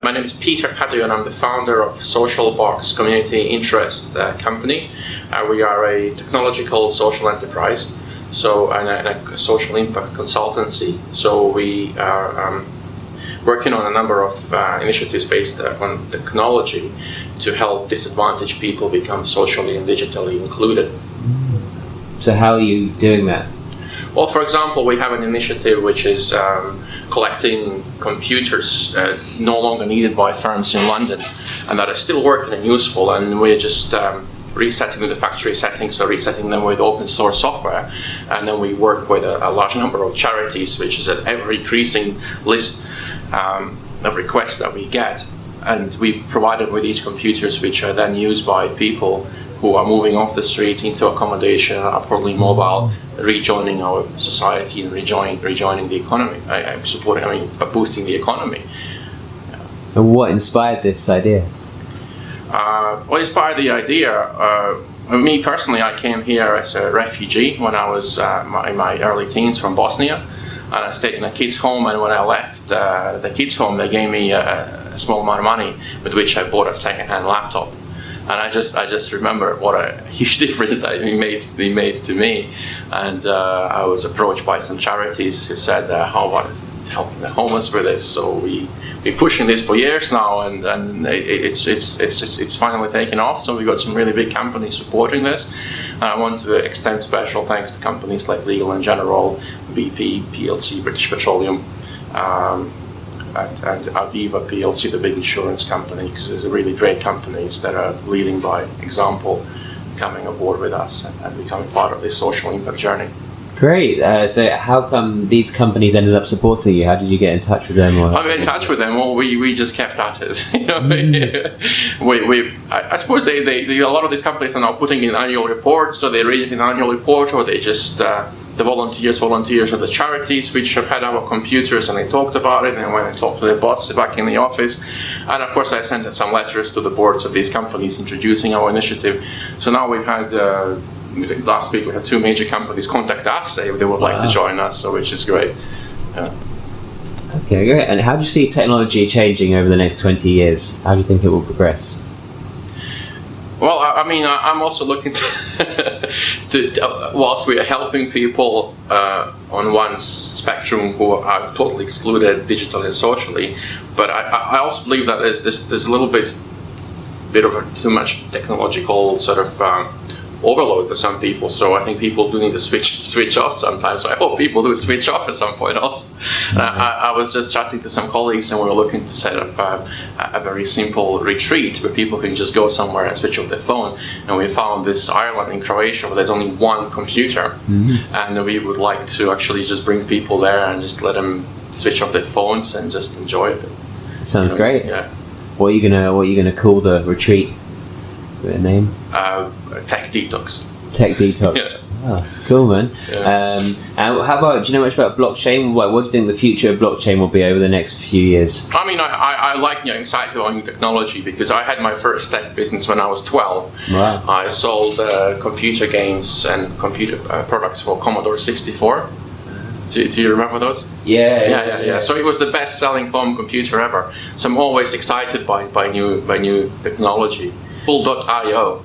My name is Peter Paduh, and I'm the founder of socialbox community interest company. We are a technological social enterprise, and a social impact consultancy. So we are working on a number of initiatives based on technology to help disadvantaged people become socially and digitally included. So how are you doing that? Well, for example, we have an initiative which is collecting computers no longer needed by firms in London and that are still working and useful, and we're just resetting the factory settings, so resetting them with open source software. And then we work with a large number of charities, which is an ever-increasing list of requests that we get. And we provide them with these computers, which are then used by people who are moving off the streets into accommodation, are probably mobile, rejoining our society and rejoining the economy, boosting the economy. So what inspired this idea? What inspired the idea? Me personally, I came here as a refugee when I was in my early teens from Bosnia, and I stayed in a kids' home. And when I left the kids' home, they gave me a small amount of money with which I bought a second-hand laptop. And I just remember what a huge difference that it made to me. And I was approached by some charities who said, "How about helping the homeless with this?" So we've been pushing this for years now, and it's finally taken off. So we got some really big companies supporting this. And I want to extend special thanks to companies like Legal & General, BP PLC, British Petroleum, and Aviva PLC, the big insurance company, because there's really great companies that are leading by example, coming aboard with us and becoming part of this social impact journey. Great. So how come these companies ended up supporting you? How did you get in touch with them? I'm in touch with them. Well, we just kept at it. I suppose they a lot of these companies are now putting in annual reports, so they read it in annual report, or they just the volunteers of the charities which have had our computers, and they talked about it, and when I talked to their bosses back in the office, and of course I sent some letters to the boards of these companies introducing our initiative. So now we've had last week we had 2 major companies contact us, say they would like to join us, so which is great. Yeah. Okay, great. And how do you see technology changing over the next 20 years? How do you think it will progress? Well, I'm also looking to whilst we are helping people on one spectrum who are totally excluded digitally and socially, but I also believe that there's a little bit of too much technological sort of overload for some people. So I think people do need to switch off sometimes. So I hope people do switch off at some point also. I was just chatting to some colleagues, and we were looking to set up a very simple retreat where people can just go somewhere and switch off their phone. And we found this island in Croatia where there's only one computer, and we would like to actually just bring people there and just let them switch off their phones and just enjoy it. Sounds great. Yeah. What are you gonna call the retreat? A name? Tech detox. Tech detox. Yeah. Oh, cool, man. Yeah. And how about, do you know much about blockchain? What do you think the future of blockchain will be over the next few years? I like excited about new technology, because I had my first tech business when I was 12. Wow. I sold computer games and computer products for Commodore 64. Do you remember those? Yeah. So it was the best-selling home computer ever. So I'm always excited by new technology. Full.io